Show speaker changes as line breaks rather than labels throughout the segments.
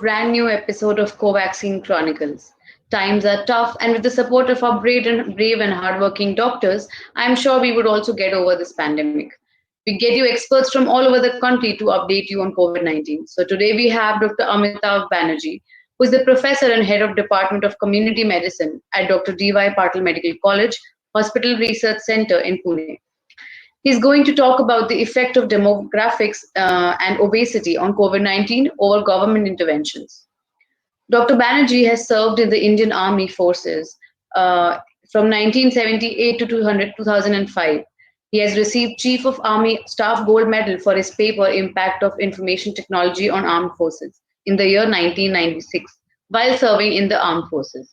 brand new episode of Covaxin Chronicles. Times are tough, and with the support of our brave and hardworking doctors, I'm sure we would also get over this pandemic. We get you experts from all over the country to update you on COVID 19. So today we have Dr. Amitav Banerjee, who is the professor and head of Department of Community Medicine at Dr. D.Y. Patil Medical College, Hospital Research Center in Pune. He's going to talk about the effect of demographics and obesity on COVID 19 over government interventions. Dr. Banerjee has served in the Indian Army Forces from 1978 to 2005. He has received Chief of Army Staff Gold Medal for his paper Impact of Information Technology on Armed Forces in the year 1996 while serving in the Armed Forces.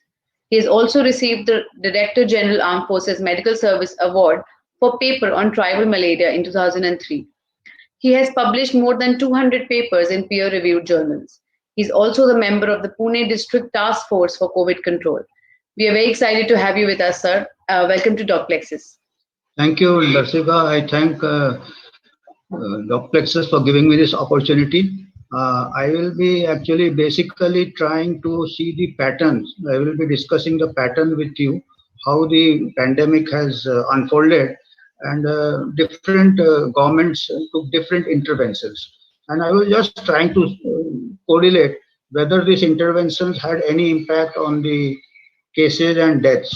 He has also received the Director General Armed Forces Medical Service Award for paper on tribal malaria in 2003. He has published more than 200 papers in peer-reviewed journals. He's also the member of the Pune District Task Force for COVID Control. We are very excited to have you with us, sir. Welcome to DocPlexus.
Thank you, Larsika. I thank DocPlexus for giving me this opportunity. I will be actually basically trying to see the patterns. I will be discussing the pattern with you, how the pandemic has unfolded, and different governments took different interventions. And I was just trying to correlate whether these interventions had any impact on the cases and deaths.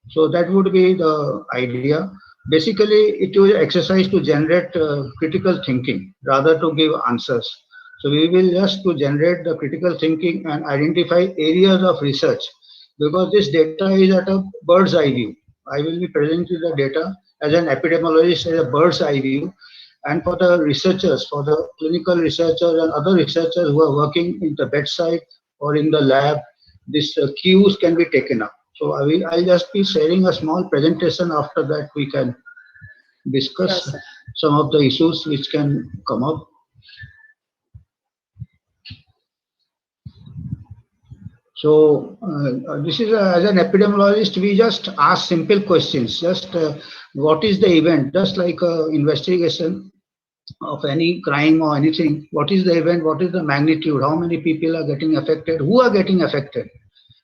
So that would be the idea. Basically, it was exercise to generate critical thinking rather to give answers. So we will just to generate the critical thinking and identify areas of research, because this data is at a bird's eye view. I will be presenting the data as an epidemiologist as a bird's eye view, and for the researchers, for the clinical researchers and other researchers who are working in the bedside or in the lab, these cues can be taken up. So I'll just be sharing a small presentation. After that, we can discuss some of the issues which can come up. So this is as an epidemiologist, we just ask simple questions. Just what is the event? Just like investigation of any crime or anything. What is the event? What is the magnitude? How many people are getting affected? Who are getting affected?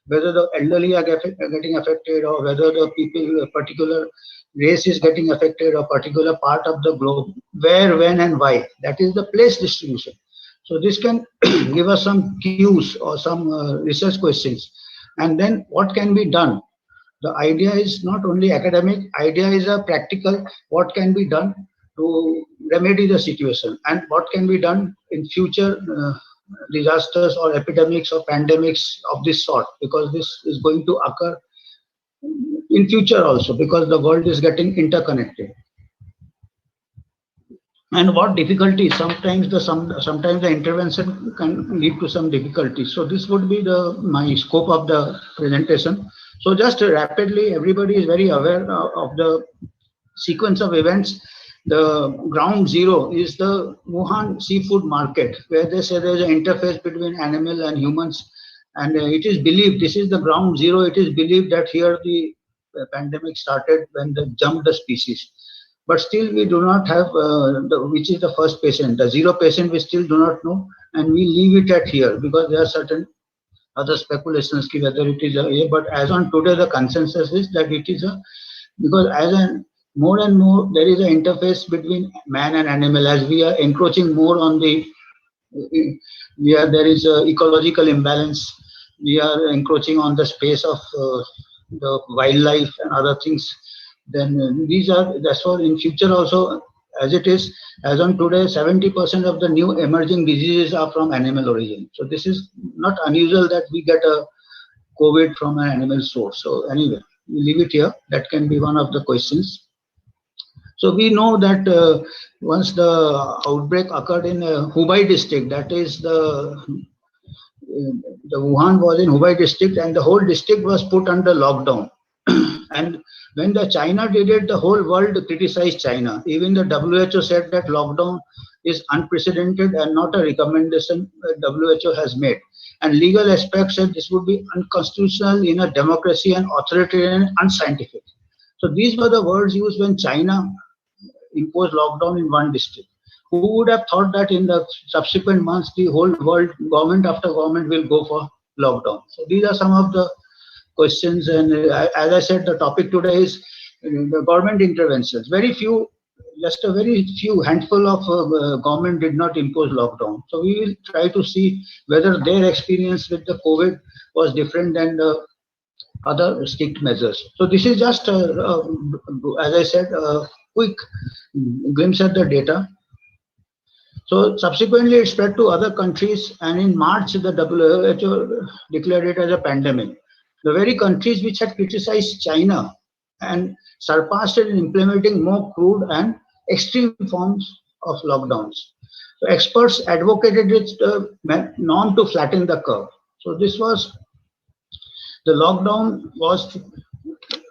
Whether the elderly are getting affected, or whether the people, a particular race is getting affected, or particular part of the globe. Where, when, and why? That is the place distribution. So this can give us some cues or some research questions. And then what can be done? The idea is not only academic, idea is a practical, what can be done to remedy the situation, and what can be done in future disasters or epidemics or pandemics of this sort, because this is going to occur in future also, because the world is getting interconnected. And what difficulties? Sometimes the intervention can lead to some difficulties. So this would be my scope of the presentation. So just rapidly, everybody is very aware of the sequence of events. The ground zero is the Wuhan seafood market, where they say there is an interface between animal and humans, and it is believed, this is the ground zero. It is believed that here the pandemic started when they jumped the species. But still we do not have which is the first patient. The zero patient we still do not know, and we leave it at here because there are certain other speculations whether it is a. But as on today, the consensus is that it is a, because as an more and more there is an interface between man and animal. As we are encroaching more on the, there is a ecological imbalance. We are encroaching on the space of the wildlife and other things. Then that's why in future also, as it is, as on today, 70% of the new emerging diseases are from animal origin. So this is not unusual that we get a COVID from an animal source. So anyway, we leave it here. That can be one of the questions. So we know that once the outbreak occurred in Hubei district, that is the Wuhan was in Hubei district, and the whole district was put under lockdown. And when the China did it, the whole world criticized China. Even the WHO said that lockdown is unprecedented and not a recommendation that WHO has made. And legal aspects said this would be unconstitutional in a democracy and authoritarian and unscientific. So these were the words used when China imposed lockdown in one district. Who would have thought that in the subsequent months, the whole world, government after government, will go for lockdown? So these are some of the questions. And as I said, the topic today is the government interventions. Very few, just a very few handful of government did not impose lockdown. So we will try to see whether their experience with the COVID was different than the other strict measures. So this is just, as I said, a quick glimpse at the data. So subsequently, it spread to other countries, and in March, the WHO declared it as a pandemic. The very countries which had criticized China and surpassed it in implementing more crude and extreme forms of lockdowns. So experts advocated its norm to flatten the curve. So this was, the lockdown was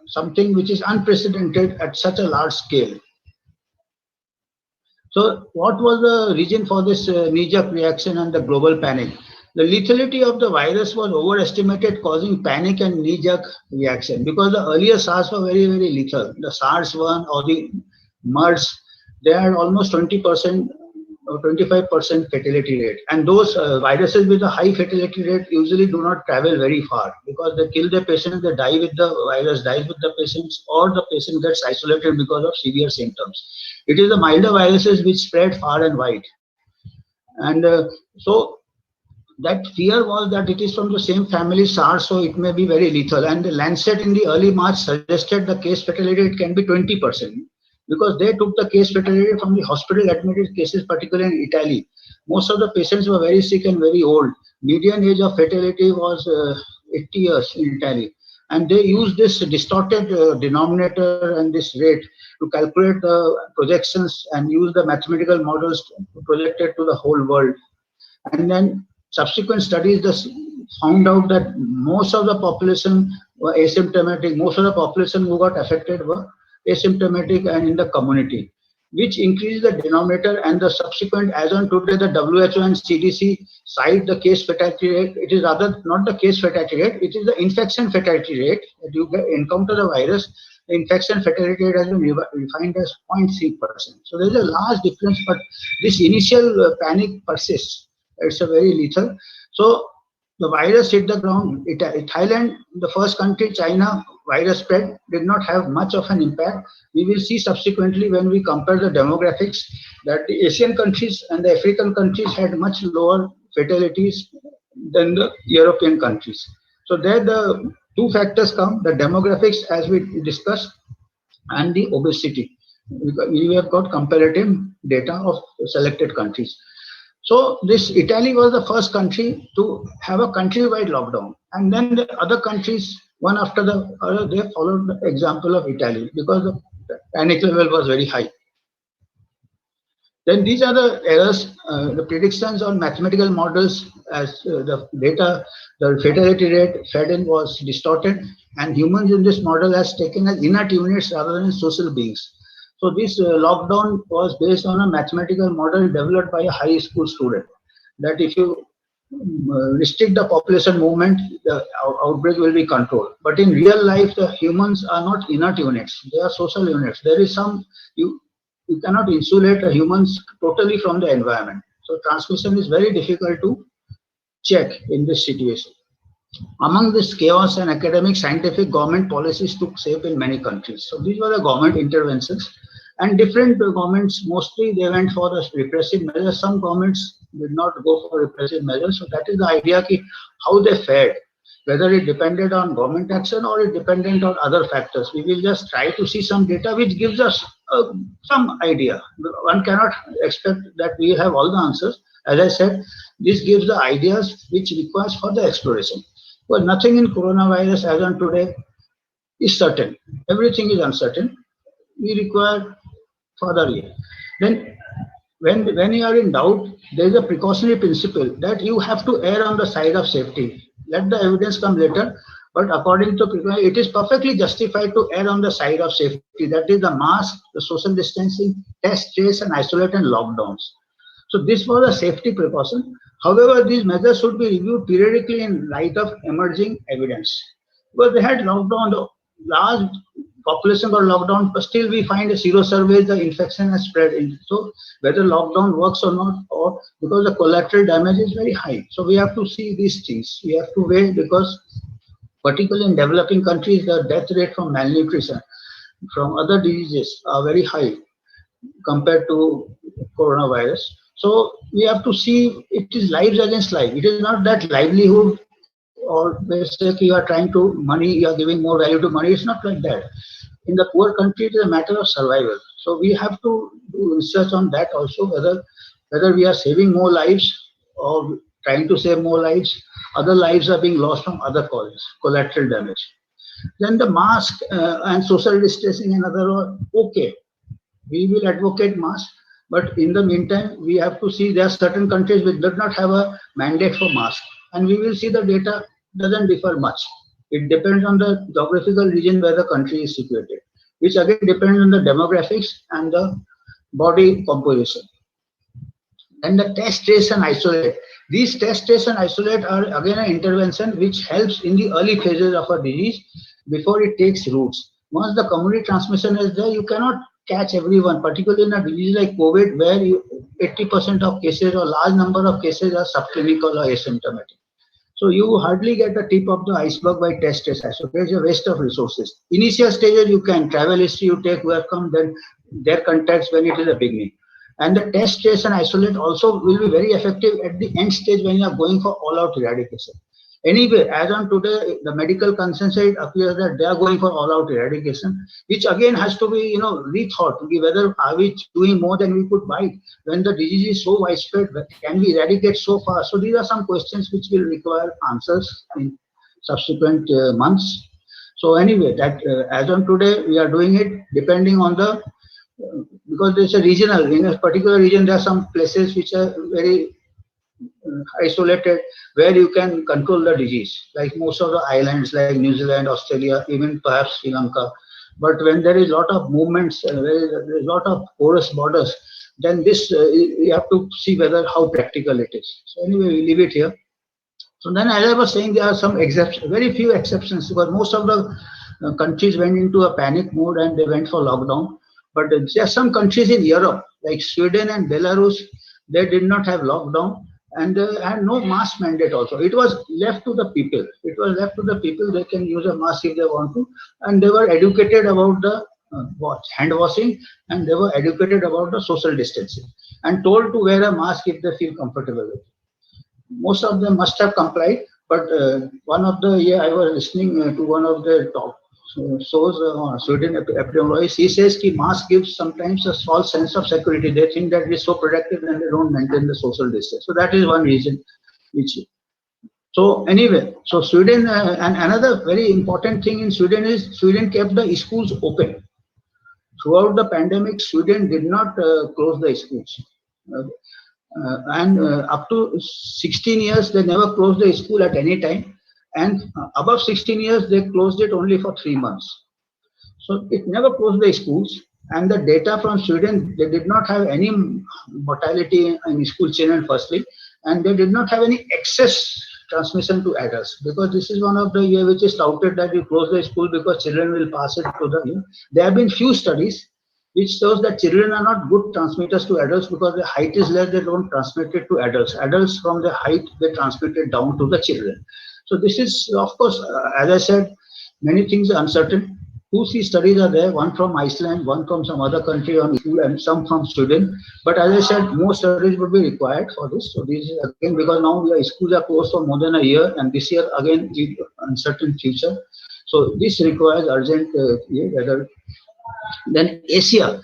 something which is unprecedented at such a large scale. So what was the reason for this knee-jerk reaction and the global panic? The lethality of the virus was overestimated, causing panic and knee-jerk reaction, because the earlier SARS were very, very lethal. The SARS-1 or the MERS, they had almost 20% or 25% fatality rate. And those viruses with a high fatality rate usually do not travel very far, because they kill the patient, they die with the virus, dies with the patients, or the patient gets isolated because of severe symptoms. It is the milder viruses which spread far and wide. And so that fear was that it is from the same family, SARS, so it may be very lethal. And the Lancet in the early March suggested the case fatality rate can be 20%, because they took the case fatality from the hospital admitted cases, particularly in Italy. Most of the patients were very sick and very old. Median age of fatality was 80 years in Italy. And they used this distorted denominator and this rate to calculate the projections and use the mathematical models to project it to the whole world. And then subsequent studies found out that most of the population were asymptomatic. Most of the population who got affected were asymptomatic and in the community, which increased the denominator. And the subsequent, as on today, the WHO and CDC cite the case fatality rate. It is rather not the case fatality rate, it is the infection fatality rate. That you encounter the virus, the infection fatality rate has been refined as 0.3%. So there is a large difference, but this initial panic persists. It's a very lethal. So the virus hit the ground. Thailand, the first country, China, virus spread did not have much of an impact. We will see subsequently when we compare the demographics that the Asian countries and the African countries had much lower fatalities than the European countries. So there the two factors come, the demographics as we discussed and the obesity. We have got comparative data of selected countries. So this Italy was the first country to have a countrywide lockdown, and then the other countries, one after the other, they followed the example of Italy because the panic level was very high. Then these are the errors, the predictions on mathematical models as the data, the fatality rate fed in was distorted, and humans in this model has taken as inert units rather than social beings. So this lockdown was based on a mathematical model developed by a high school student, that if you restrict the population movement, the outbreak will be controlled. But in real life, the humans are not inert units, they are social units. There is some, you cannot insulate the humans totally from the environment. So transmission is very difficult to check in this situation. Among this chaos and academic, scientific, government policies took shape in many countries. So these were the government interventions, and different governments, mostly they went for the repressive measures. Some governments did not go for repressive measures. So that is the idea, how they fared, whether it depended on government action or it depended on other factors. We will just try to see some data which gives us some idea. One cannot expect that we have all the answers. As I said, this gives the ideas which requires further exploration. Well, nothing in coronavirus as on today is certain. Everything is uncertain. We require further year. Then when you are in doubt, there is a precautionary principle that you have to err on the side of safety. Let the evidence come later, but according to it is perfectly justified to err on the side of safety. That is the mask, the social distancing, test, trace, and isolate and lockdowns. So this was a safety precaution. However, these measures should be reviewed periodically in light of emerging evidence. Because they had locked down the large population got locked down, but still we find a zero survey, the infection has spread in. So whether lockdown works or not, or because the collateral damage is very high. So we have to see these things. We have to weigh, because particularly in developing countries, the death rate from malnutrition, from other diseases are very high compared to coronavirus. So we have to see it is lives against life. It is not that livelihood, or basically you are trying to money, you are giving more value to money. It's not like that. In the poor country, it is a matter of survival. So we have to do research on that also, whether we are saving more lives or trying to save more lives. Other lives are being lost from other causes, collateral damage. Then the mask and social distancing and other, okay, we will advocate mask, but in the meantime, we have to see there are certain countries which do not have a mandate for mask, and we will see the data doesn't differ much. It depends on the geographical region where the country is situated, which again depends on the demographics and the body composition. And the test, trace, and isolate. These test, trace, and isolate are again an intervention which helps in the early phases of a disease before it takes roots. Once the community transmission is there, you cannot catch everyone, particularly in a disease like COVID, where 80% of cases or large number of cases are subclinical or asymptomatic. So you hardly get the tip of the iceberg by test, trace, isolate. It's a waste of resources. Initial stages you can, travel history you take, who have come, then their contacts when it is a beginning. And the test, trace, and isolate also will be very effective at the end stage when you are going for all-out eradication. Anyway, as on today, the medical consensus appears that they are going for all-out eradication, which again has to be, rethought. Whether are we doing more than we could bite when the disease is so widespread? Can we eradicate so fast? So these are some questions which will require answers in subsequent months. So anyway, that as on today, we are doing it depending on the because there's a regional, in a particular region, there are some places which are very isolated where you can control the disease, like most of the islands like New Zealand, Australia, even perhaps Sri Lanka. But when there is a lot of movements, there is a lot of porous borders, then this you have to see whether how practical it is. So anyway, we leave it here. So then, as I was saying, there are some exceptions, very few exceptions, because most of the countries went into a panic mode and they went for lockdown. But there are some countries in Europe, like Sweden and Belarus, they did not have lockdown, and they had no mask mandate also. It was left to the people. It was left to the people. They can use a mask if they want to. And they were educated about the hand washing, and they were educated about the social distancing, and told to wear a mask if they feel comfortable with it. Most of them must have complied, but one of the, I was listening to one of the talk shows, Sweden epidemiologist, he says that mask gives sometimes a false sense of security. They think that it's so protective and they don't maintain the social distance. So that is one reason. So anyway, so Sweden, and another very important thing in Sweden is Sweden kept the schools open. Throughout the pandemic, Sweden did not close the schools. And up to 16 years, they never closed the school at any time. And above 16 years, they closed it only for 3 months. So it never closed the schools. And the data from Sweden, they did not have any mortality in school children, firstly, and they did not have any excess transmission to adults, because this is one of the year which is touted that you close the school because children will pass it to the. There have been few studies which shows that children are not good transmitters to adults because their height is less, they don't transmit it to adults. Adults from their height, they transmit it down to the children. So this is, of course, as I said, many things are uncertain. 2-3 studies are there, one from Iceland, one from some other country on school, and some from Sweden. But as I said, more studies would be required for this. So this is again because now the schools are closed for more than a year, and this year again with uncertain future. So this requires urgent whether. Then Asia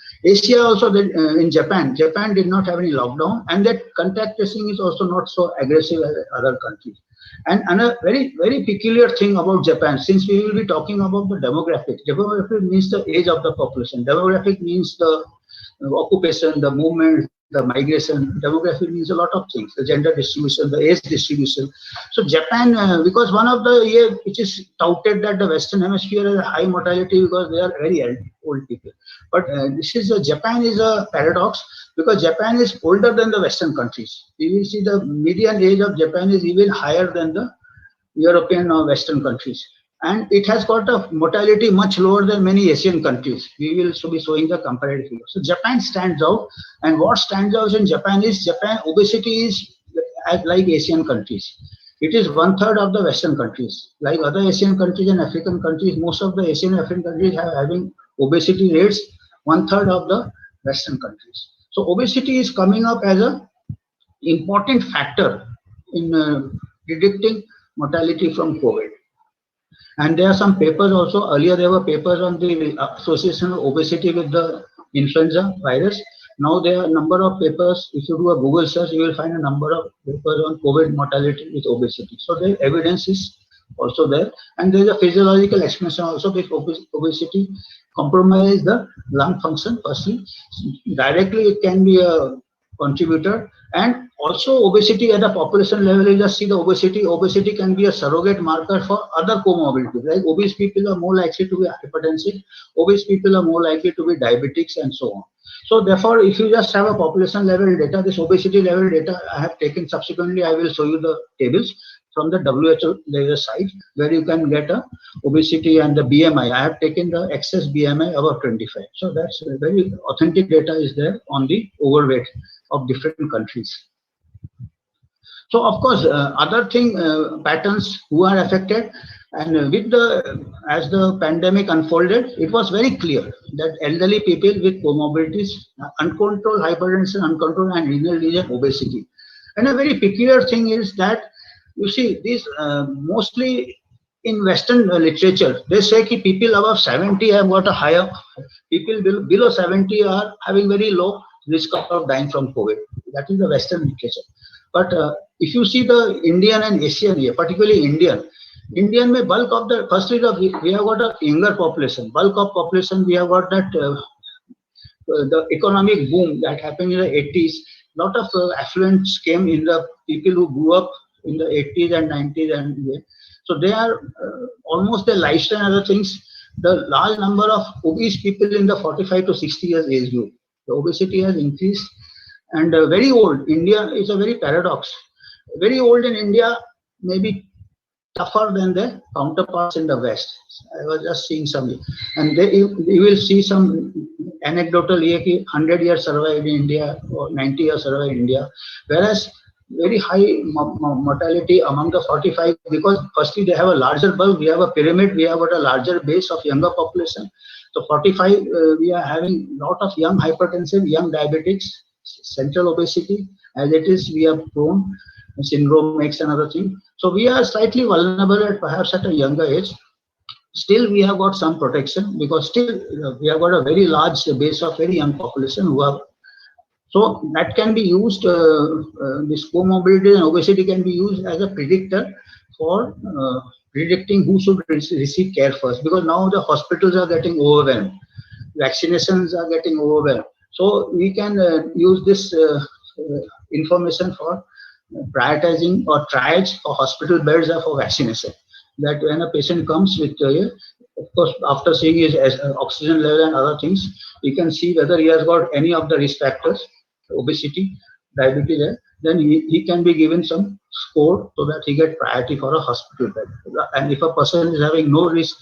also in Japan did not have any lockdown, and that contact tracing is also not so aggressive as other countries. And another very, very peculiar thing about Japan, since we will be talking about the demographics. Demographic means the age of the population. Demographic means the occupation, the movement, the migration. Demographic means a lot of things, the gender distribution, the age distribution. So Japan, because one of the which is touted that the Western Hemisphere has a high mortality because they are very old people. But Japan is a paradox, because Japan is older than the Western countries. You will see the median age of Japan is even higher than the European or Western countries. and it has got a mortality much lower than many Asian countries. We will be showing the comparative figure. So Japan stands out, and what stands out in Japan is Japan obesity is like Asian countries. It is 1/3 of the Western countries. Like other Asian countries and African countries, most of the Asian African countries have having obesity rates 1/3 of the Western countries. So obesity is coming up as a important factor in predicting mortality from COVID. And there are some papers also. Earlier, there were papers on the association of obesity with the influenza virus. Now there are a number of papers. If you do a Google search, you will find a number of papers on COVID mortality with obesity. So the evidence is also there. And there is a physiological explanation also with obesity compromise the lung function. Firstly, directly it can be a contributor, and also obesity at a population level. You just see the obesity. Obesity can be a surrogate marker for other comorbidities. Like obese people are more likely to be hypertensive, obese people are more likely to be diabetics, and so on. So therefore, if you just have a population level data, this obesity level data I have taken subsequently, I will show you the tables from the WHO. There is a site where you can get a obesity and the BMI. I have taken the excess BMI above 25. So that's very authentic data is there on the overweight of different countries. So of course, other thing patterns who are affected, and with the as the pandemic unfolded, it was very clear that elderly people with comorbidities, uncontrolled hypertension, uncontrolled and renal disease, obesity. And a very peculiar thing is that you see these mostly in Western literature, they say that people above 70 have got a higher, people below 70 are having very low risk of dying from COVID. That is the Western literature. But if you see the Indian and Asian here, particularly Indian may bulk of the, firstly we have got a younger population, bulk of population, we have got that the economic boom that happened in the 80s. Lot of affluence came in the people who grew up in the 80s and 90s, and so they are almost their lifestyle and other things. The large number of obese people in the 45 to 60 years age group. The obesity has increased, and very old. India is a very paradox. Very old in India may be tougher than their counterparts in the West. I was just seeing some, and you will see some anecdotal 100 years survive in India or 90 years survive in India, whereas very high mortality among the 45, because firstly they have a larger bulk, we have a pyramid, we have got a larger base of younger population. So 45, we are having a lot of young hypertensive, young diabetics, central obesity. As it is, we are prone, syndrome makes another thing. So we are slightly vulnerable at perhaps at a younger age. Still, we have got some protection because still we have got a very large base of very young population who have. So that can be used, this comorbidity and obesity can be used as a predictor for predicting who should receive care first, because now the hospitals are getting overwhelmed, vaccinations are getting overwhelmed. So we can use this information for prioritizing or triage for hospital beds or for vaccination. That when a patient comes with, of course, after seeing his oxygen level and other things, you can see whether he has got any of the risk factors, obesity, diabetes, then he can be given some score so that he get priority for a hospital bed. And if a person is having no risk,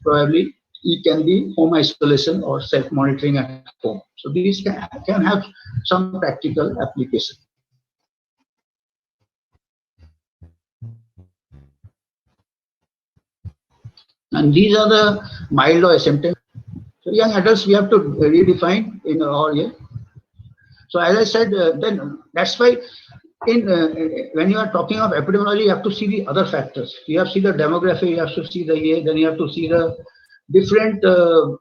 probably he can be home isolation or self-monitoring at home. So these can have some practical application. And these are the mild or asymptomatic. So young adults, we have to redefine in our year. So as I said, then that's why when you are talking of epidemiology, you have to see the other factors. You have to see the demography, you have to see the age, then you have to see the different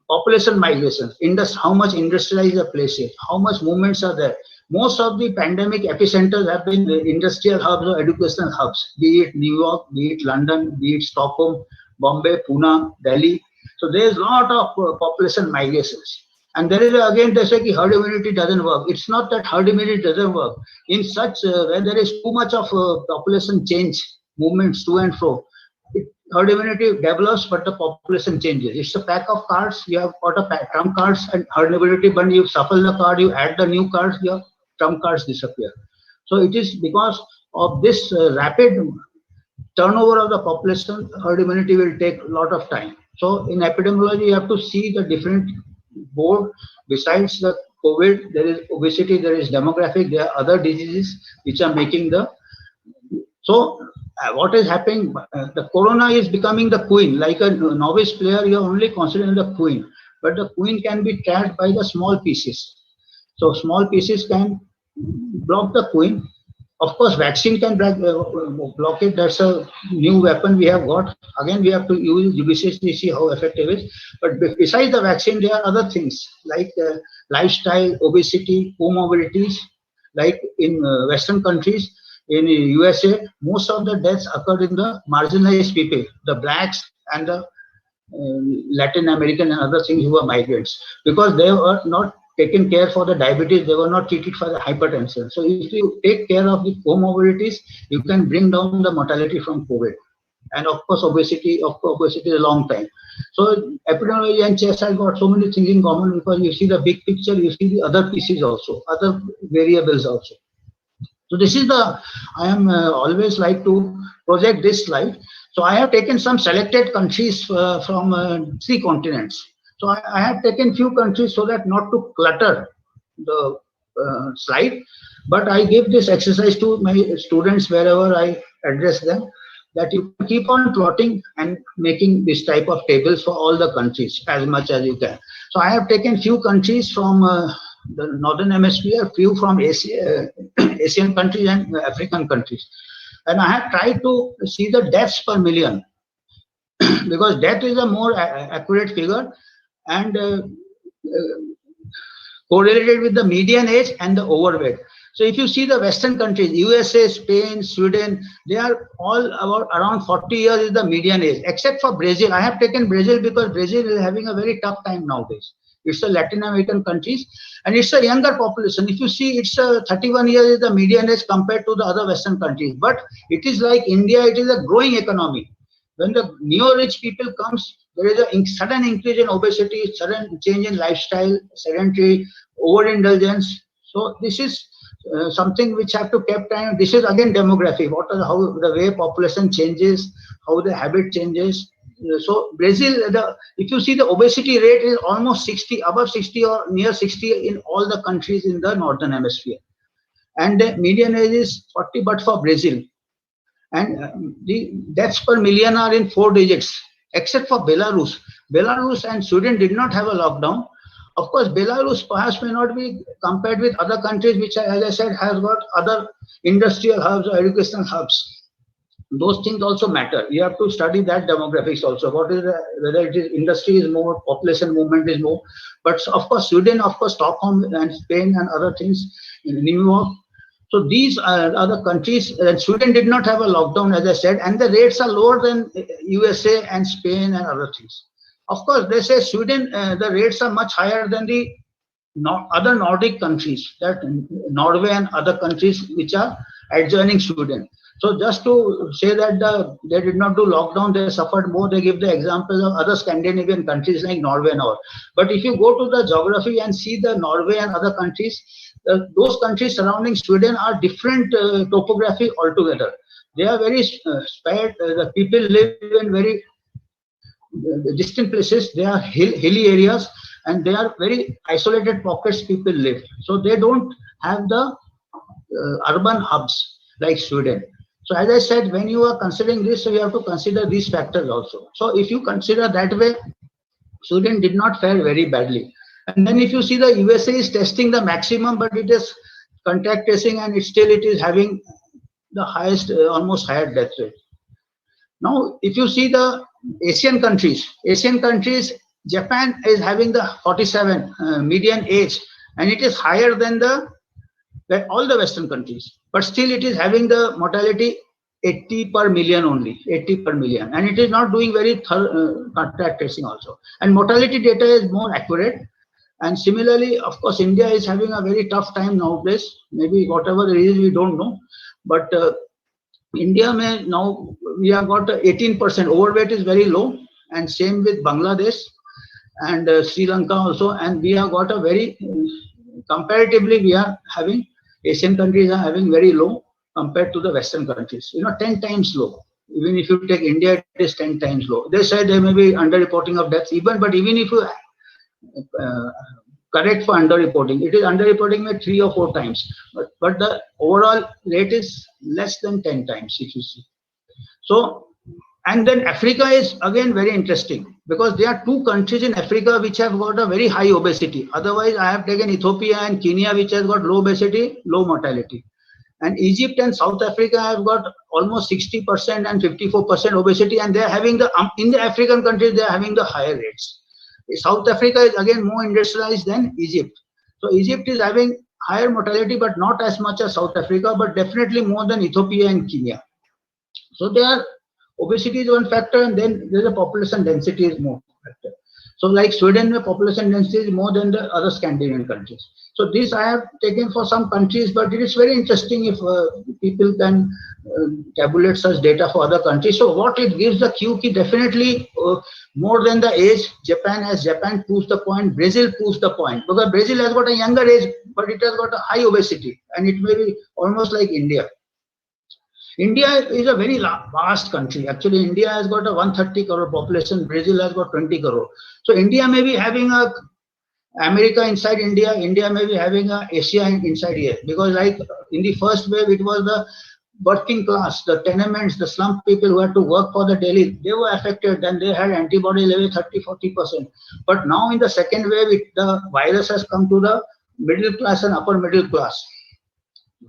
population migrations, how much industrialized the place is, how much movements are there. Most of the pandemic epicenters have been industrial hubs or educational hubs, be it New York, be it London, be it Stockholm, Bombay, Pune, Delhi. So there is a lot of population migrations. And there is again, they say herd immunity doesn't work. It's not that herd immunity doesn't work. In such, when there is too much of population change, movements to and fro, herd immunity develops, but the population changes. It's a pack of cards. You have got a trump cards and herd immunity, but you shuffle the card, you add the new cards, your trump cards disappear. So it is because of this rapid turnover of the population, herd immunity will take a lot of time. So in epidemiology, you have to see the different board. Besides the COVID, there is obesity, there is demographic, there are other diseases which are making the. So what is happening? The corona is becoming the queen. Like a novice player, you are only considering the queen, but the queen can be tracked by the small pieces. So small pieces can block the queen. Of course, vaccine can block it. That's a new weapon we have got. Again, we have to use judiciously, see how effective it is. But besides the vaccine, there are other things like lifestyle, obesity, comorbidities. Like in Western countries, in USA, most of the deaths occurred in the marginalized people, the blacks and the Latin American and other things who were migrants, because they were not taken care for the diabetes, they were not treated for the hypertension. So if you take care of the comorbidities, you can bring down the mortality from COVID. And of course, obesity is a long time. So epidemiology and chess have got so many things in common, because you see the big picture, you see the other pieces also, other variables also. So this is the, I am always like to project this slide. So I have taken some selected countries from 3 continents. So I have taken few countries so that not to clutter the slide, but I give this exercise to my students wherever I address them, that you keep on plotting and making this type of tables for all the countries as much as you can. So I have taken few countries from the northern hemisphere, few from Asia, Asian countries and African countries. And I have tried to see the deaths per million because death is a more accurate figure and correlated with the median age and the overweight. So if you see the Western countries, USA, Spain, Sweden, they are all about around 40 years is the median age, except for Brazil. I have taken Brazil because Brazil is having a very tough time nowadays. It's a Latin American countries and it's a younger population. If you see, it's 31 years is the median age compared to the other Western countries. But it is like India, it is a growing economy. When the neo-rich people comes, there is a sudden increase in obesity, sudden change in lifestyle, sedentary, overindulgence. So this is something which have to keep time. This is again demography. What are how the way population changes, how the habit changes. So Brazil, if you see the obesity rate is almost 60, above 60 or near 60 in all the countries in the northern hemisphere, and the median age is 40. But for Brazil, and the deaths per million are in 4 digits, except for Belarus. Belarus and Sweden did not have a lockdown. Of course, Belarus perhaps may not be compared with other countries which, as I said, has got other industrial hubs or educational hubs. Those things also matter. You have to study that demographics also. What is whether it is industry is more, population movement is more. But of course, Sweden, of course, Stockholm and Spain and other things, in New York. So these are other countries. Sweden did not have a lockdown, as I said, and the rates are lower than USA and Spain and other things. Of course, they say Sweden, the rates are much higher than the other Nordic countries, that Norway and other countries which are adjoining Sweden. So just to say that they did not do lockdown, they suffered more. They give the examples of other Scandinavian countries like Norway and all. But if you go to the geography and see the Norway and other countries, those countries surrounding Sweden are different topography altogether. They are very spared. The people live in very distant places. They are hilly areas and they are very isolated pockets people live. So they don't have the urban hubs like Sweden. So as I said, when you are considering this, so you have to consider these factors also. So if you consider that way, Sweden did not fare very badly. And then if you see the USA is testing the maximum, but it is contact tracing and it is having the highest, almost higher death rate. Now, if you see the Asian countries, Japan is having the 47 median age, and it is higher than all the Western countries. But still, it is having the mortality 80 per million only, 80 per million, and it is not doing very contact tracing also. And mortality data is more accurate. And similarly, of course, India is having a very tough time nowadays. Maybe whatever the reason, we don't know, but India may now we have got 18% overweight is very low, and same with Bangladesh and Sri Lanka also. And we have got a very comparatively we are having Asian countries are having very low compared to the Western countries. 10 times low. Even if you take India, it is 10 times low. They said there may be underreporting of deaths even, but even if you correct for underreporting, it is underreporting by 3 or 4 times. But the overall rate is less than 10 times, if you see. So, and then Africa is again very interesting because there are 2 countries in Africa which have got a very high obesity. Otherwise, I have taken Ethiopia and Kenya, which has got low obesity, low mortality. And Egypt and South Africa have got almost 60% and 54% obesity, and they are having the in the African countries they are having the higher rates. South Africa is again more industrialized than Egypt. So Egypt is having higher mortality, but not as much as South Africa, but definitely more than Ethiopia and Kenya. So there, obesity is one factor, and then there's a population density is more factor. So like Sweden, the population density is more than the other Scandinavian countries. So this I have taken for some countries, but it is very interesting if people can tabulate such data for other countries. So what it gives the Q key, definitely more than the age, Japan, as Japan proves the point, Brazil proves the point, because Brazil has got a younger age, but it has got a high obesity, and it may be almost like India. India is a very vast country. Actually, India has got a 130 crore population. Brazil has got 20 crore. So India may be having a America inside India. India may be having a Asia inside here. Because like in the first wave, it was the working class, the tenements, the slum people who had to work for the daily. They were affected, and they had antibody level 30-40%. But now in the second wave, the virus has come to the middle class and upper middle class,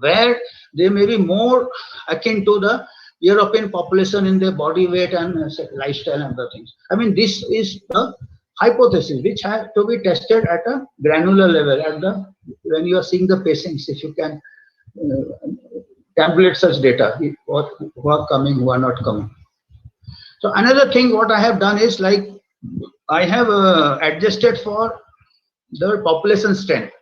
where they may be more akin to the European population in their body weight and lifestyle and other things. I mean, this is the hypothesis which has to be tested at a granular level, at the when you are seeing the patients, if you can tabulate such data, who are coming, who are not coming. So another thing what I have done is, like, I have adjusted for the population strength.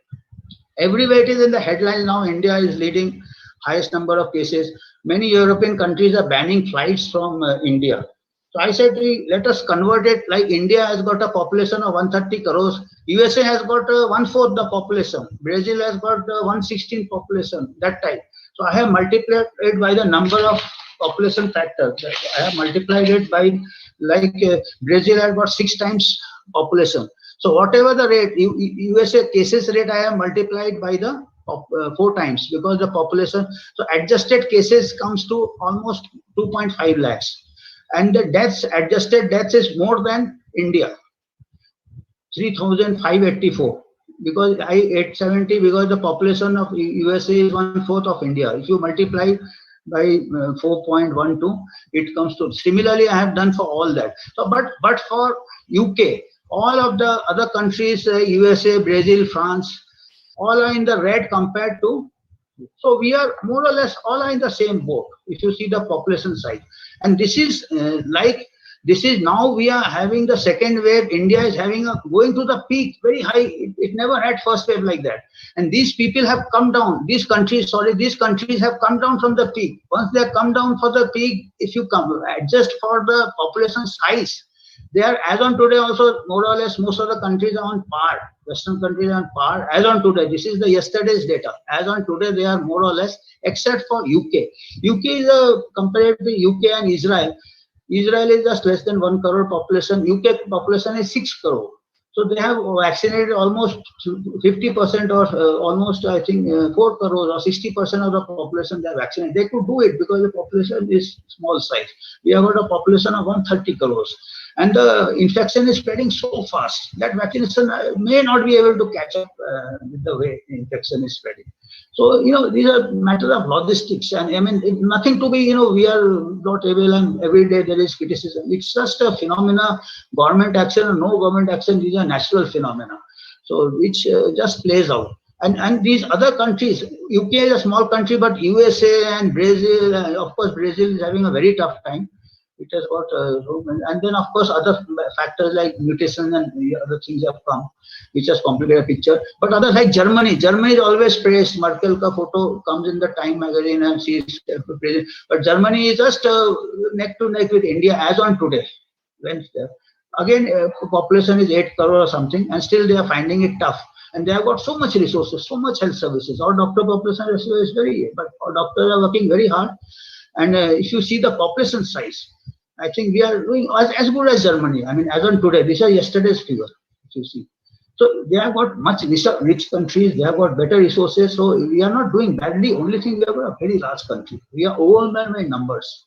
Everywhere it is in the headlines now, India is leading highest number of cases. Many European countries are banning flights from India. So I said, let us convert it, like India has got a population of 130 crores. USA has got 1/4 the population. Brazil has got 116 population, that type. So I have multiplied it by the number of population factors. I have multiplied it by, like Brazil has got 6 times population. So whatever the rate, USA cases rate, I have multiplied by the 4 times, because the population, so adjusted cases comes to almost 2.5 lakhs. And the deaths, adjusted deaths is more than India, 3,584. Because 870, because the population of USA is 1/4 of India. If you multiply by 4.12, it comes to, similarly I have done for all that. So but for UK, all of the other countries, USA, Brazil, France, all are in the red compared to, so we are more or less all are in the same boat if you see the population size. And this is this is now we are having the second wave. India is having going to the peak very high. It never had first wave like that. And these people have come down. These countries have come down from the peak. Once they have come down for the peak, if you adjust for the population size, they are, as on today, also more or less most of the countries are on par. Western countries are on par as on today. This is the yesterday's data. As on today, they are more or less, except for UK. UK is compared to UK and Israel. Israel is just less than 1 crore population. UK population is 6 crore. So they have vaccinated almost 50% or almost, I think, 4 crores or 60% of the population they are vaccinated. They could do it because the population is small size. We have got a population of 130 crores. And the infection is spreading so fast that vaccination may not be able to catch up with the way the infection is spreading. So, these are matters of logistics. And I mean, nothing to be, we are not able, and every day there is criticism. It's just a phenomena, government action or no government action, these are natural phenomena. So, which just plays out. And these other countries, UK is a small country, but USA and Brazil, of course, Brazil is having a very tough time. It has got, and then of course other factors like mutation and other things have come, which has complicated the picture. But others like Germany is always praised. Merkel ka photo comes in the Time magazine and she is praised. But Germany is just neck to neck with India as on today. Again, population is 8 crore or something, and still they are finding it tough. And they have got so much resources, so much health services. Our doctor population is very, but our doctors are working very hard. And if you see the population size, I think we are doing as good as Germany. I mean, as on today, these are yesterday's figure, if you see. So they have got much rich countries, they have got better resources. So we are not doing badly. Only thing, we have got a very large country. We are overwhelmed by numbers.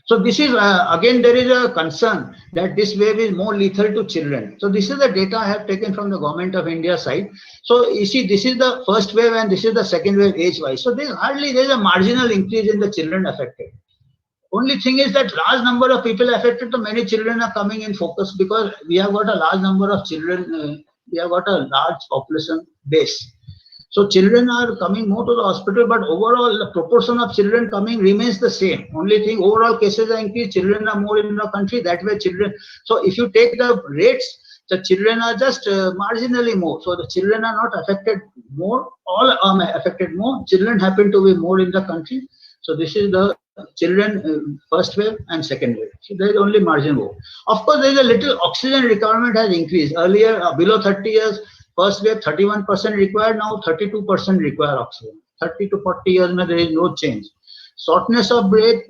So this is, again, there is a concern that this wave is more lethal to children. So this is the data I have taken from the government of India side. So you see, this is the first wave and this is the second wave age-wise. So there is a marginal increase in the children affected. Only thing is that large number of people affected, so many children are coming in focus because we have got a large number of children, we have got a large population base. So children are coming more to the hospital, but overall the proportion of children coming remains the same. Only thing, overall cases are increased, children are more in the country, that way children. So if you take the rates, the children are just marginally more. So the children are not affected more, all are affected more. Children happen to be more in the country. So this is the children first wave and second wave. So there is only marginal. Of course, there is a little oxygen requirement has increased. Earlier, below 30 years, first wave 31% required, now 32% require oxygen. 30 to 40 years, there is no change. Shortness of breath,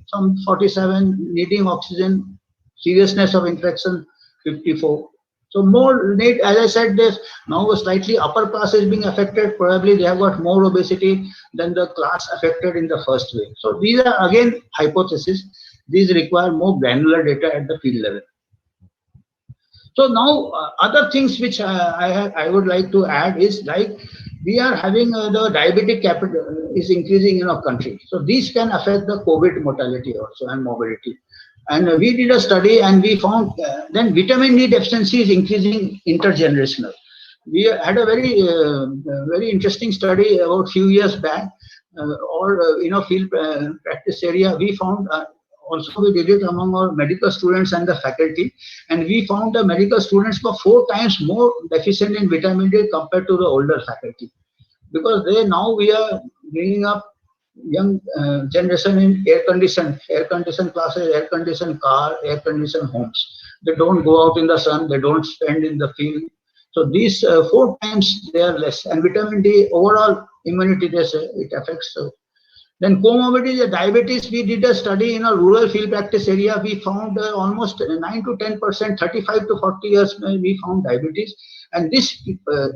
some 47, needing oxygen, seriousness of infection, 54. So more need, as I said, this now slightly upper class is being affected. Probably they have got more obesity than the class affected in the first wave. So these are again hypotheses. These require more granular data at the field level. So now other things which I would like to add is, like, we are having the diabetic capital is increasing in our country. So these can affect the COVID mortality also and morbidity. And we did a study and we found then vitamin D deficiency is increasing intergenerational. We had a very interesting study about a few years back, field practice area. We found also we did it among our medical students and the faculty, and we found the medical students were 4 times more deficient in vitamin D compared to the older faculty, because we are bringing up young generation in air conditioned classes, air conditioned car, air conditioned homes. They don't go out in the sun, they don't spend in the field. So these 4 times they are less, and vitamin D overall immunity, they say it affects. Then comorbidities, diabetes, we did a study in a rural field practice area. We found almost 9 to 10%, 35 to 40 years, we found diabetes. And this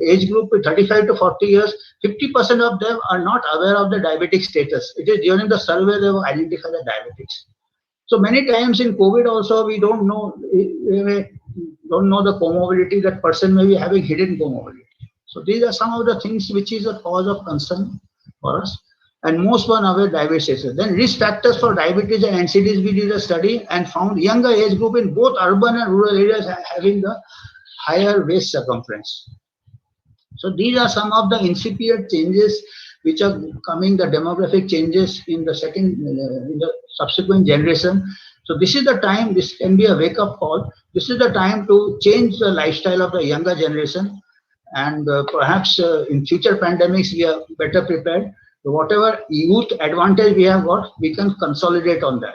age group with 35 to 40 years, 50% of them are not aware of the diabetic status. It is during the survey they will identify the diabetics. So many times in COVID also, we don't know the comorbidity, that person may be having hidden comorbidity. So these are some of the things which is a cause of concern for us. And most one aware diabetes. Then risk factors for diabetes and NCDs, we did a study and found younger age group in both urban and rural areas having the higher waist circumference. So these are some of the incipient changes which are coming, the demographic changes in the subsequent generation. So this is the time, this can be a wake-up call. This is the time to change the lifestyle of the younger generation, and perhaps in future pandemics we are better prepared. So whatever youth advantage we have got, we can consolidate on that.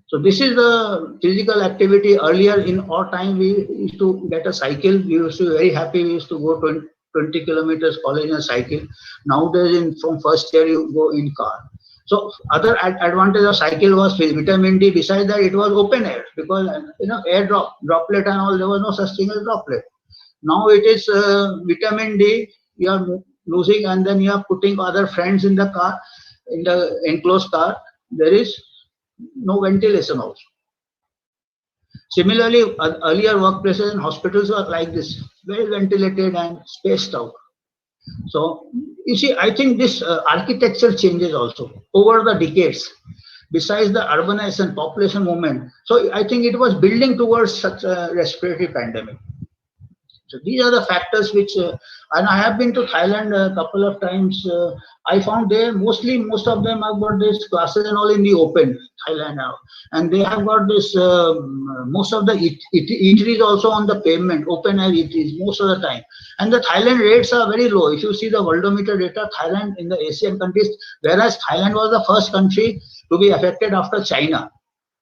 So this is the physical activity. Earlier in our time, we used to get a cycle. We used to be very happy. We used to go 20 kilometers college in a cycle. Nowadays, from first year, you go in car. So other advantage of cycle was vitamin D. Besides that, it was open air, because air droplet and all, there was no such thing as droplet. Now it is vitamin D. You are losing, and then you are putting other friends in the car, in the enclosed car. There is no ventilation also. Similarly, earlier workplaces and hospitals were like this, very ventilated and spaced out. So you see, I think this architecture changes also over the decades. Besides the urbanization, population movement, so I think it was building towards such a respiratory pandemic. So these are the factors which, and I have been to Thailand a couple of times. I found there most of them have got this classes and all in the open, Thailand now, and they have got this most of the eateries also on the pavement, open air eateries most of the time. And the Thailand rates are very low. If you see the Worldometer data, Thailand in the Asian countries, whereas Thailand was the first country to be affected after China.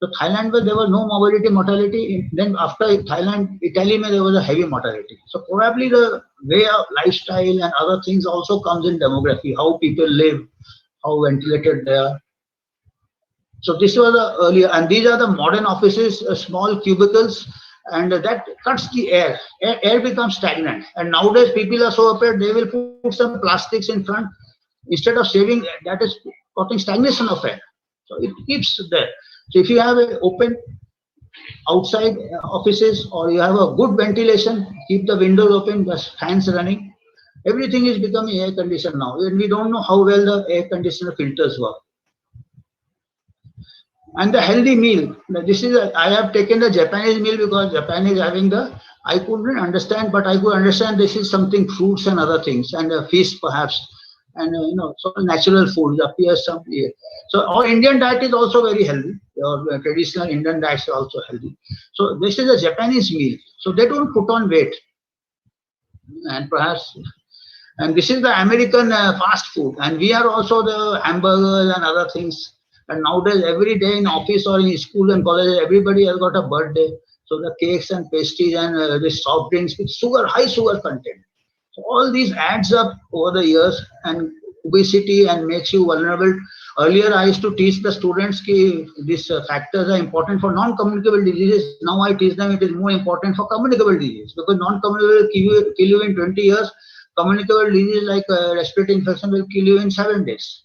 So Thailand, there was no morbidity, mortality. Then after Thailand, Italy, there was a heavy mortality. So probably the way of lifestyle and other things also comes in demography, how people live, how ventilated they are. So this was the earlier, and these are the modern offices, small cubicles, and that cuts the air. Air becomes stagnant. And nowadays people are so afraid they will put some plastics in front instead of saving. That is causing stagnation of air. So it keeps there. So if you have a open outside offices or you have a good ventilation, keep the windows open, the fans running. Everything is becoming air conditioned now, and we don't know how well the air conditioner filters work. And the healthy meal. This is I have taken the Japanese meal because Japan is having the. I couldn't understand, but I could understand this is something fruits and other things and fish perhaps, and so natural food appears some here. So our Indian diet is also very healthy. Our traditional Indian diets are also healthy. So this is a Japanese meal. So they don't put on weight, and perhaps. And this is the American fast food, and we are also the hamburgers and other things. And nowadays, every day in office or in school and college, everybody has got a birthday. So the cakes and pastries and the soft drinks with sugar, high sugar content. So all these adds up over the years and obesity and makes you vulnerable. Earlier, I used to teach the students that these factors are important for non-communicable diseases. Now I teach them it is more important for communicable disease because non-communicable will kill you in 20 years. Communicable disease like respiratory infection will kill you in 7 days.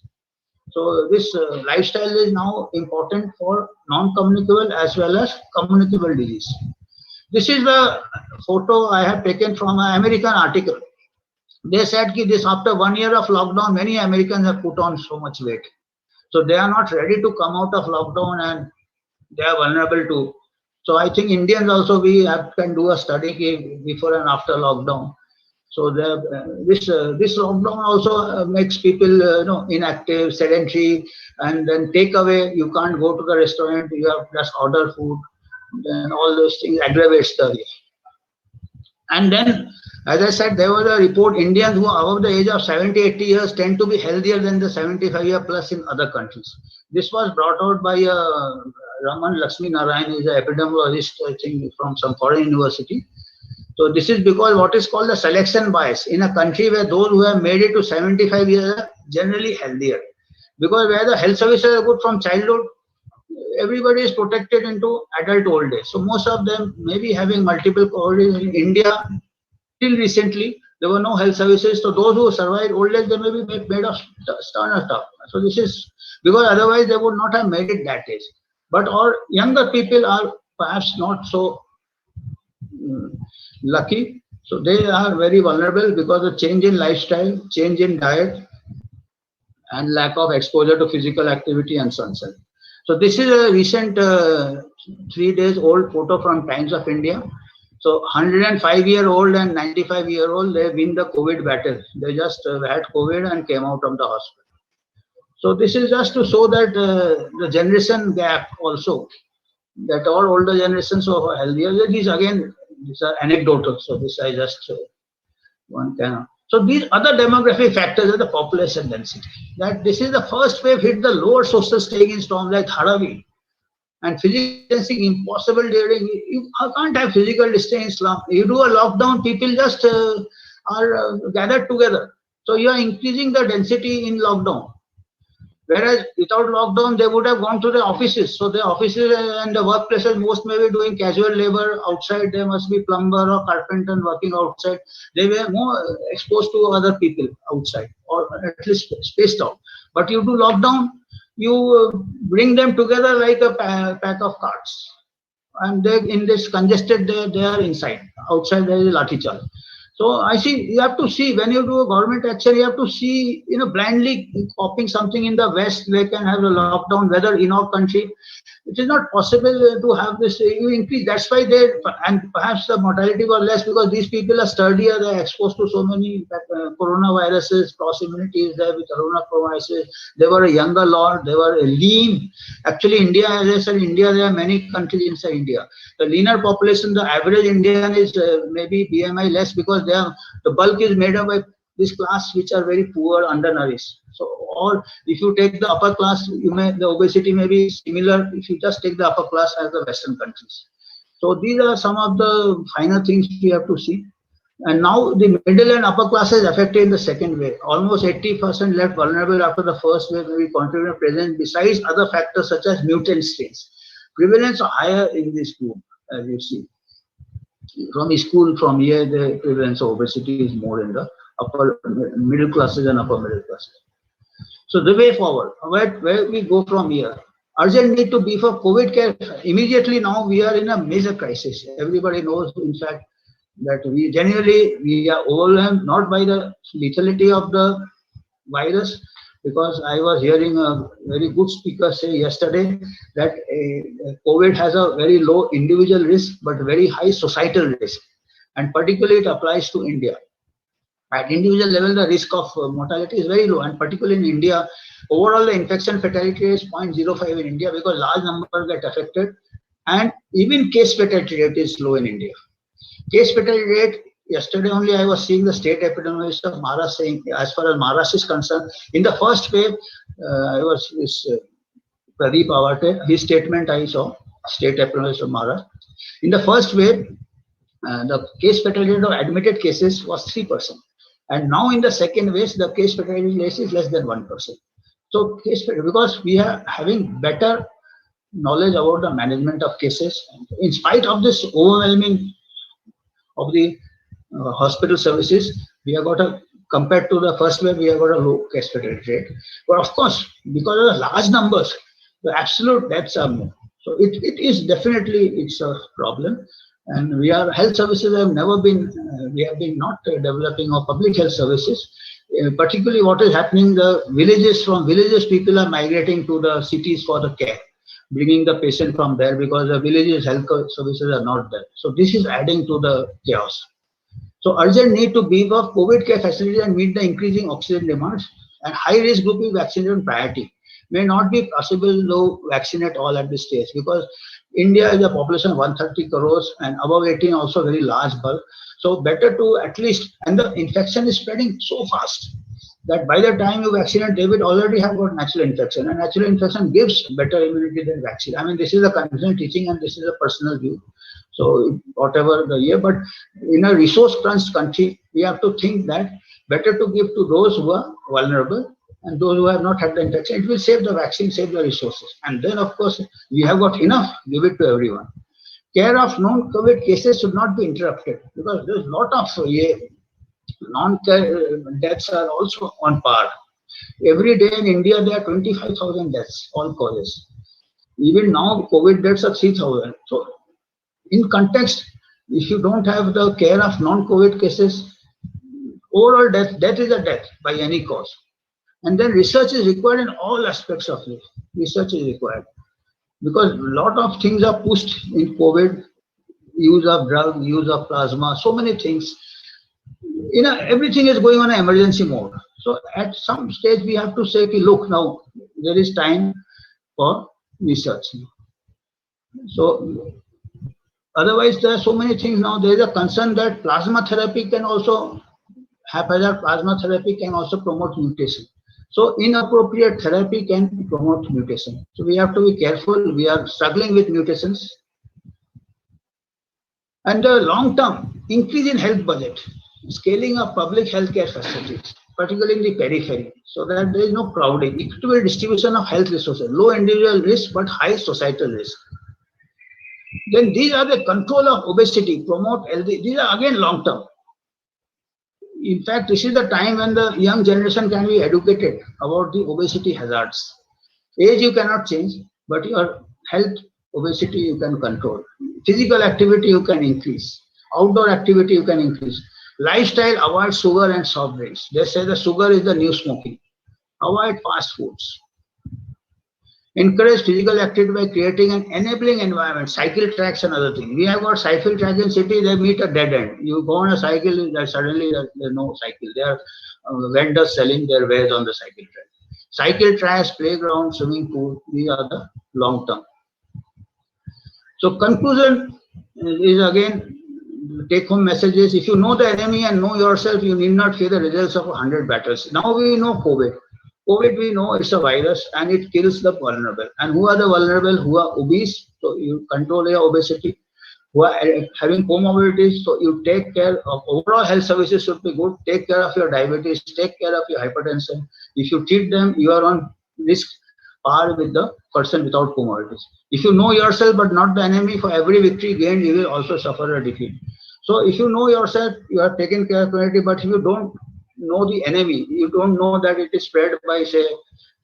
So this lifestyle is now important for non-communicable as well as communicable disease. This is the photo I have taken from an American article. They said that this after 1 year of lockdown, many Americans have put on so much weight. So they are not ready to come out of lockdown and they are vulnerable to. So I think Indians also can do a study before and after lockdown. So this lockdown also makes people inactive, sedentary, and then take away. You can't go to the restaurant. You have just order food, and all those things aggravates the. And then, as I said, there was a report: Indians who are above the age of 70, 80 years tend to be healthier than the 75-year plus in other countries. This was brought out by Raman Lakshmi Narayan, who is an epidemiologist, I think, from some foreign university. So this is because what is called the selection bias in a country where those who have made it to 75 years are generally healthier. Because where the health services are good from childhood, everybody is protected into adult old age. So most of them may be having multiple cohorts. In India, till recently, there were no health services. So those who survived old age, they may be made of stone or stuff. So this is because otherwise they would not have made it that age. But our younger people are perhaps not so lucky. So they are very vulnerable because of change in lifestyle, change in diet, and lack of exposure to physical activity and sunset. So this is a recent 3 days old photo from Times of India. So 105-year-old and 95-year-old, they win the COVID battle. They just had COVID and came out of the hospital. So this is just to show that the generation gap also, that all older generations are healthier. These again, these are anecdotal. So this I just one cannot. So these other demographic factors are the population density. That this is the first wave hit the lower social staging storm like Dharavi, and physical distancing impossible during. You can't have physical distancing in slum. You do a lockdown, people just are gathered together. So you are increasing the density in lockdown. Whereas without lockdown, they would have gone to the offices. So the offices and the workplaces, most may be doing casual labor outside. There must be plumber or carpenter working outside. They were more exposed to other people outside, or at least spaced out. But you do lockdown, you bring them together like a pack of cards. And they in this congested, they are inside. Outside there is a lathi charge. So I see you have to see when you do a government action, you have to see, blindly copying something in the West, they can have a lockdown, whether in our country. It is not possible to have this, you increase. That's why and perhaps the mortality was less because these people are sturdier, they're exposed to so many coronaviruses, cross immunity is there with coronaviruses. They were a younger lot, they were lean. Actually, India, as I said, India, there are many countries inside India. The leaner population, the average Indian is maybe BMI less because the bulk is made up by this class which are very poor, undernourished. So, or if you take the upper class, the obesity may be similar if you just take the upper class as the Western countries. So these are some of the finer things we have to see. And now the middle and upper class is affected in the second wave. Almost 80% left vulnerable after the first wave, maybe contributing present, besides other factors such as mutant strains. Prevalence are higher in this group, as you see. From school, from here, the prevalence of obesity is more in the upper middle classes and upper middle classes. So the way forward, where we go from here, urgent need to beef up COVID care. Immediately now we are in a major crisis. Everybody knows, in fact, that we are overwhelmed not by the lethality of the virus, because I was hearing a very good speaker say yesterday that COVID has a very low individual risk but very high societal risk, and particularly it applies to India. At individual level, the risk of mortality is very low, and particularly in India, overall the infection fatality rate is 0.05 in India because large numbers get affected, and even case fatality rate is low in India. Case fatality rate, yesterday only I was seeing the state epidemiologist of Maharashtra saying, as far as Maharashtra is concerned, in the first wave, I was this Pradeep Awate, his statement I saw, state epidemiologist of Maharashtra. In the first wave, the case fatality rate of admitted cases was 3%. And now in the second wave, the case fatality rate is less than 1%. So because we are having better knowledge about the management of cases, in spite of this overwhelming of the hospital services, we have got a, compared to the first wave, we have got a low case fatality rate. But of course, because of the large numbers, the absolute deaths are more. So it is definitely, it's a problem. And we are, health services have never been, we have been not developing our public health services. Particularly what is happening, the villages, from villages people are migrating to the cities for the care, bringing the patient from there because the villages health services are not there. So this is adding to the chaos. So urgent need to beef up COVID care facilities and meet the increasing oxygen demands, and high risk group is vaccination priority. May not be possible to vaccinate all at this stage because India is a population of 130 crores and above 18 also very large bulk. So better to at least, and the infection is spreading so fast that by the time you vaccinate, they will already have got natural infection, and natural infection gives better immunity than vaccine. I mean, this is a conventional teaching and this is a personal view. So whatever the year, but in a resource-crunched country, we have to think that better to give to those who are vulnerable and those who have not had the infection. It will save the vaccine, save the resources. And then, of course, we have got enough, give it to everyone. Care of non-COVID cases should not be interrupted because there's a lot of non-care deaths are also on par. Every day in India, there are 25,000 deaths, all causes. Even now, COVID deaths are 3,000. So, in context, if you don't have the care of non-COVID cases, overall death is a death by any cause. And then research is required in all aspects of it. Research is required because a lot of things are pushed in COVID, use of drug, use of plasma, so many things. Everything is going on an emergency mode. So at some stage we have to say, okay, look, now there is time for research. So otherwise there are so many things now. There is a concern that plasma therapy can also haphazard plasma therapy can also promote mutation. So inappropriate therapy can promote mutation. So we have to be careful. We are struggling with mutations. And the long term increase in health budget, scaling of public healthcare facilities, particularly in the periphery, so that there is no crowding, equitable distribution of health resources, low individual risk but high societal risk. Then these are the control of obesity, promote healthy. These are again long term. In fact, this is the time when the young generation can be educated about the obesity hazards. Age you cannot change, but your health, obesity you can control. Physical activity you can increase. Outdoor activity you can increase. Lifestyle, avoid sugar and soft drinks. They say the sugar is the new smoking. Avoid fast foods. Encourage physical activity by creating an enabling environment, cycle tracks and other things. We have got cycle tracks in city, they meet a dead end. You go on a cycle, suddenly there's no cycle. There are vendors selling their wares on the cycle track. Cycle tracks, playground, swimming pool, these are the long term. So conclusion is again, take home messages. If you know the enemy and know yourself, you need not fear the results of 100 battles. Now we know COVID. COVID, we know it's a virus and it kills the vulnerable. And who are the vulnerable? Who are obese? So you control your obesity. who are having comorbidities. So you take care of overall health services should be good. Take care of your diabetes, take care of your hypertension. If you treat them, you are on risk par with the person without comorbidities. If you know yourself but not the enemy, for every victory gained, you will also suffer a defeat. So if you know yourself, you are taking care of community, but if you don't know the enemy, you don't know that it is spread by, say,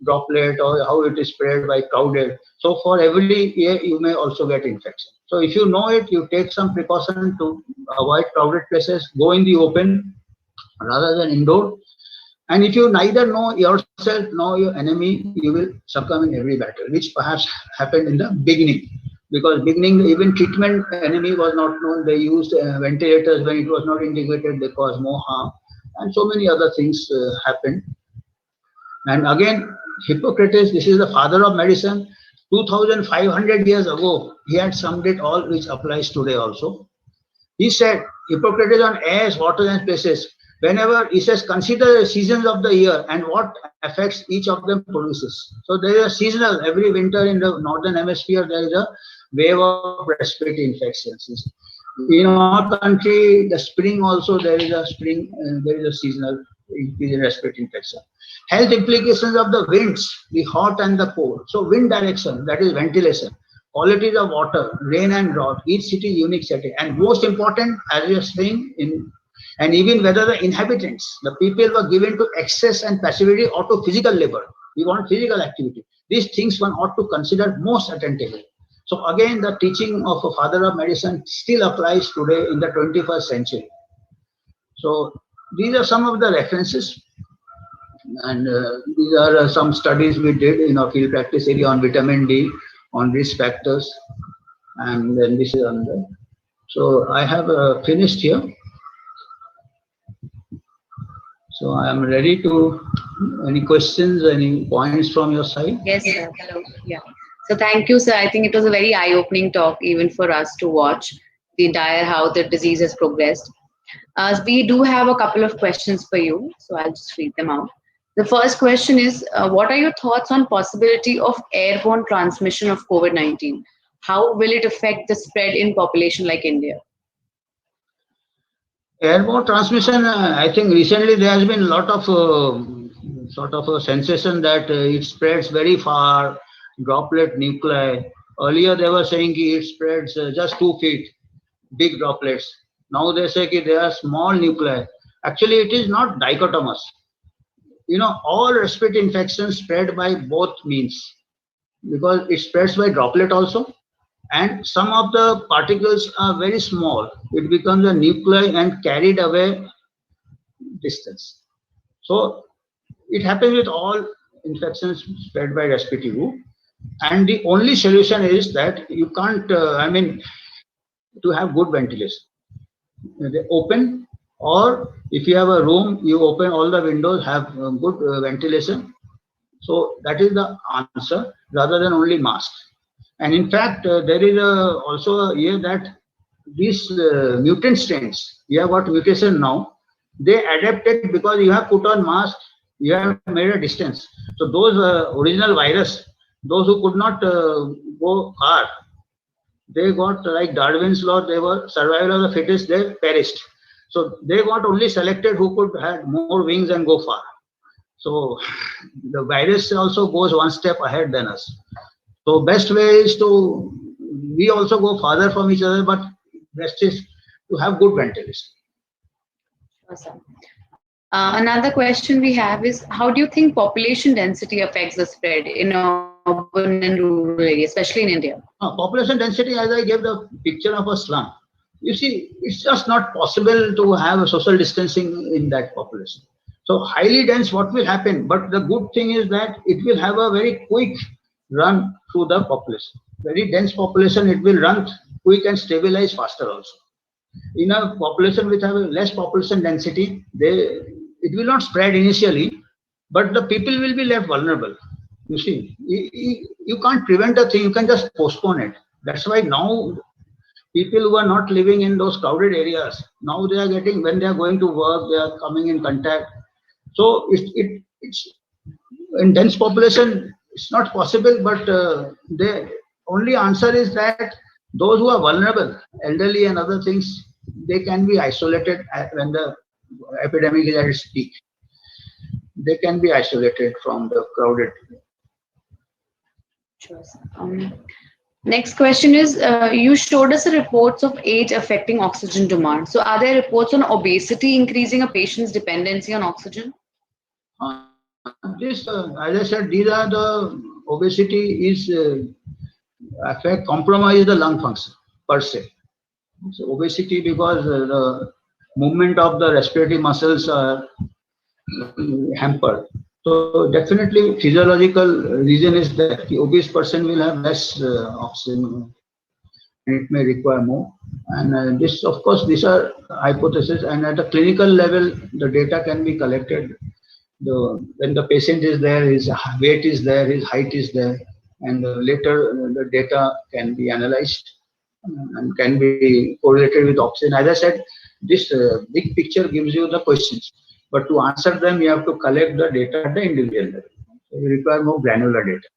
droplet, or how it is spread by crowded. So for every year, you may also get infection. So if you know it, you take some precaution to avoid crowded places, go in the open rather than indoor. And if you neither know yourself nor your enemy, you will succumb in every battle, which perhaps happened in the beginning. Because beginning, even treatment enemy was not known. They used ventilators when it was not integrated. They caused more harm, and so many other things happened. And again, Hippocrates, this is the father of medicine. 2,500 years ago, he had summed it all, which applies today also. He said, Hippocrates on airs, waters, and places. Whenever he says, consider the seasons of the year and what effects each of them produces. So there is a seasonal. Every winter in the northern hemisphere, there is a wave of respiratory infections. In our country, the spring also there is a spring. There is a seasonal increase in respiratory infection. Health implications of the winds, the hot and the cold. So wind direction, that is ventilation. Qualities of water, rain and drought, each city unique setting. And most important, as we are saying, and even whether the inhabitants, the people were given to excess and passivity or to physical labor. We want physical activity. These things one ought to consider most attentively. So again, the teaching of a father of medicine still applies today in the 21st century. So these are some of the references. And these are some studies we did in our field practice area on vitamin D, on risk factors, and then this is on the. So I have finished here. So I am ready to. Any questions, any points from your side?
Yes, sir. Hello. Yeah. So thank you, sir. I think it was a very eye-opening talk, even for us to watch the entire how the disease has progressed. We do have a couple of questions for you, so I'll just read them out. The first question is, what are your thoughts on possibility of airborne transmission of COVID-19? How will it affect the spread in population like India?
Airborne transmission, I think recently there has been a lot of sort of a sensation that it spreads very far, droplet nuclei. Earlier they were saying it spreads just 2 feet, big droplets. Now they say they are small nuclei. Actually, it is not dichotomous. You know, all respiratory infections spread by both means, because it spreads by droplet also, and some of the particles are very small. It becomes a nuclei and carried away distance. So it happens with all infections spread by respiratory route. And the only solution is that you can't, to have good ventilation. They open, or if you have a room, you open all the windows, have good ventilation. So that is the answer, rather than only mask. And in fact, there is also here that these mutant strains, you have got mutation now, they adapted because you have put on mask, you have made a distance. So those original virus, those who could not go far, they got, like Darwin's law, they were survival of the fittest, they perished. So they got only selected who could have more wings and go far. So the virus also goes one step ahead than us. So best way is to, we also go farther from each other, but best is to have good ventilation.
Awesome. Another question we have is, how do you think population density affects the spread in urban and rural areas, especially in India?
Population density, as I gave the picture of a slum, you see, it's just not possible to have a social distancing in that population. So highly dense, what will happen? But the good thing is that it will have a very quick run through the population. Very dense population, it will run quick and stabilize faster also. In a population which have a less population density, it will not spread initially, but the people will be left vulnerable. You see, you can't prevent a thing, you can just postpone it. That's why now people who are not living in those crowded areas, now they are getting, when they are going to work, they are coming in contact. So it's in dense population, it's not possible, but the only answer is that Those who are vulnerable, elderly and other things, they can be isolated when the epidemic is at its peak. They can be isolated from the crowded.
Sure. Next question is, you showed us the reports of age affecting oxygen demand. So are there reports on obesity increasing a patient's dependency on oxygen?
As I said, these are the obesity is affect compromise the lung function per se. So obesity because the movement of the respiratory muscles are hampered. So definitely physiological reason is that the obese person will have less oxygen and it may require more. And this, of course, these are hypotheses. And at a clinical level, the data can be collected. When the patient is there, his weight is there, his height is there, and later the data can be analyzed and can be correlated with oxygen. As I said, this big picture gives you the questions, but to answer them, you have to collect the data at the individual level. So you require more granular data.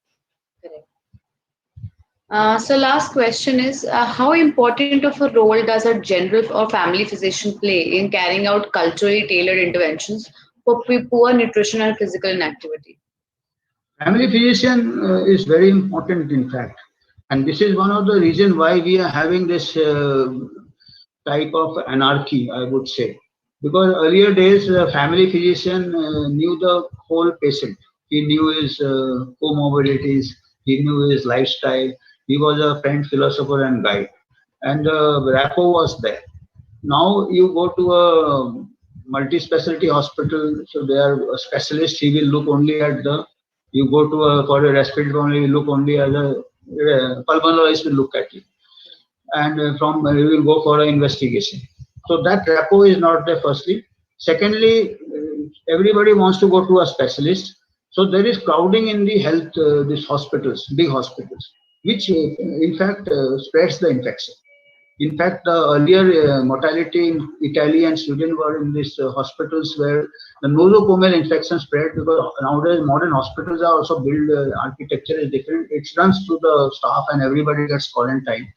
Correct. So last question is, how important of a role does a general or family physician play in carrying out culturally tailored interventions for poor nutrition and physical inactivity?
Family physician is very important, in fact, and this is one of the reasons why we are having this type of anarchy, I would say, because earlier days, the family physician knew the whole patient. He knew his comorbidities, he knew his lifestyle. He was a friend, philosopher, and guide, and the rapport was there. Now you go to a multi-specialty hospital, so they are a specialist. He will look only at the. You go to a for a respiratory only, you look only at the pulmonologist will look at you, and from you will go for an investigation. So that rapport is not there. Firstly, secondly, everybody wants to go to a specialist. So there is crowding in the health these hospitals, big hospitals, which in fact spreads the infection. In fact, the earlier mortality in Italy and Sweden were in these hospitals where the nosocomial infection spread because nowadays modern hospitals are also built, architecture is different. It runs through the staff and everybody gets quarantined.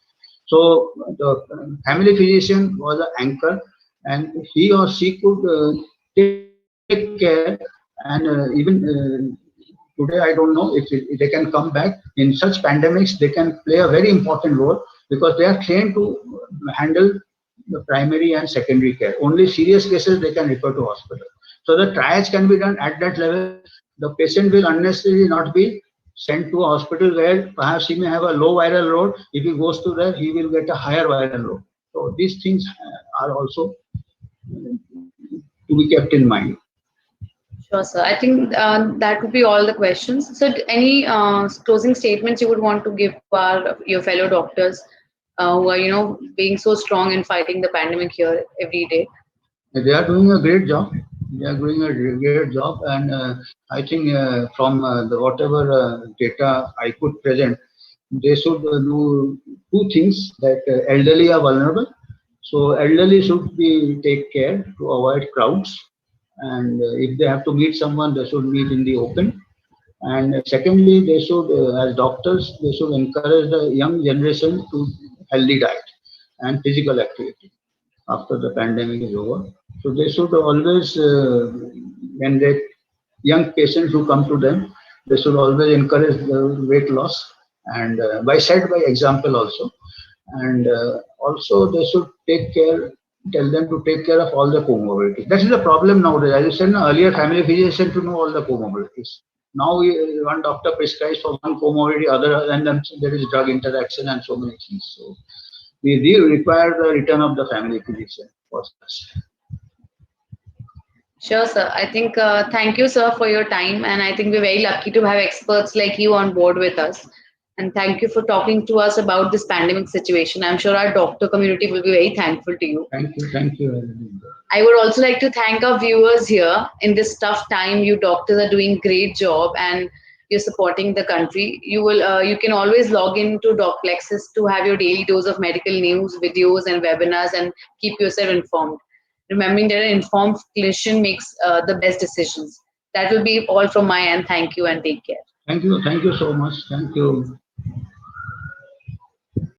So the family physician was an anchor and he or she could take care and today I don't know if they can come back. In such pandemics, they can play a very important role because they are trained to handle the primary and secondary care. Only serious cases they can refer to hospital. So the triage can be done at that level. The patient will unnecessarily not be sent to a hospital where perhaps he may have a low viral load. If he goes to there, he will get a higher viral load. So these things are also to be kept in mind.
Sure, sir. I think that would be all the questions. So, any closing statements you would want to give your fellow doctors who are, being so strong in fighting the pandemic here every day?
They are doing a great job. They are doing a great job, and I think from the whatever data I could present, they should do two things. That elderly are vulnerable, so elderly should be take care to avoid crowds, and if they have to meet someone, they should meet in the open. And secondly, they should, as doctors, they should encourage the young generation to healthy diet and physical activity after the pandemic is over. So they should always, when they young patients who come to them, they should always encourage the weight loss and by set by example also. And also they should take care, tell them to take care of all the comorbidities. That is the problem nowadays. As you said, earlier family physician to know all the comorbidities. Now one doctor prescribes for one comorbidity, other, and then there is drug interaction and so many things. So we really require the return of the family physician for such.
Sure, sir. I think thank you, sir, for your time. And I think we're very lucky to have experts like you on board with us. And thank you for talking to us about this pandemic situation. I'm sure our doctor community will be very thankful to you.
Thank you. Thank you.
I would also like to thank our viewers here in this tough time. You doctors are doing great job and you're supporting the country. You can always log into DocPlexus to have your daily dose of medical news, videos, and webinars, and keep yourself informed. Remembering that an informed clinician makes the best decisions. That will be all from my end. Thank you and take care.
Thank you. Thank you so much. Thank you.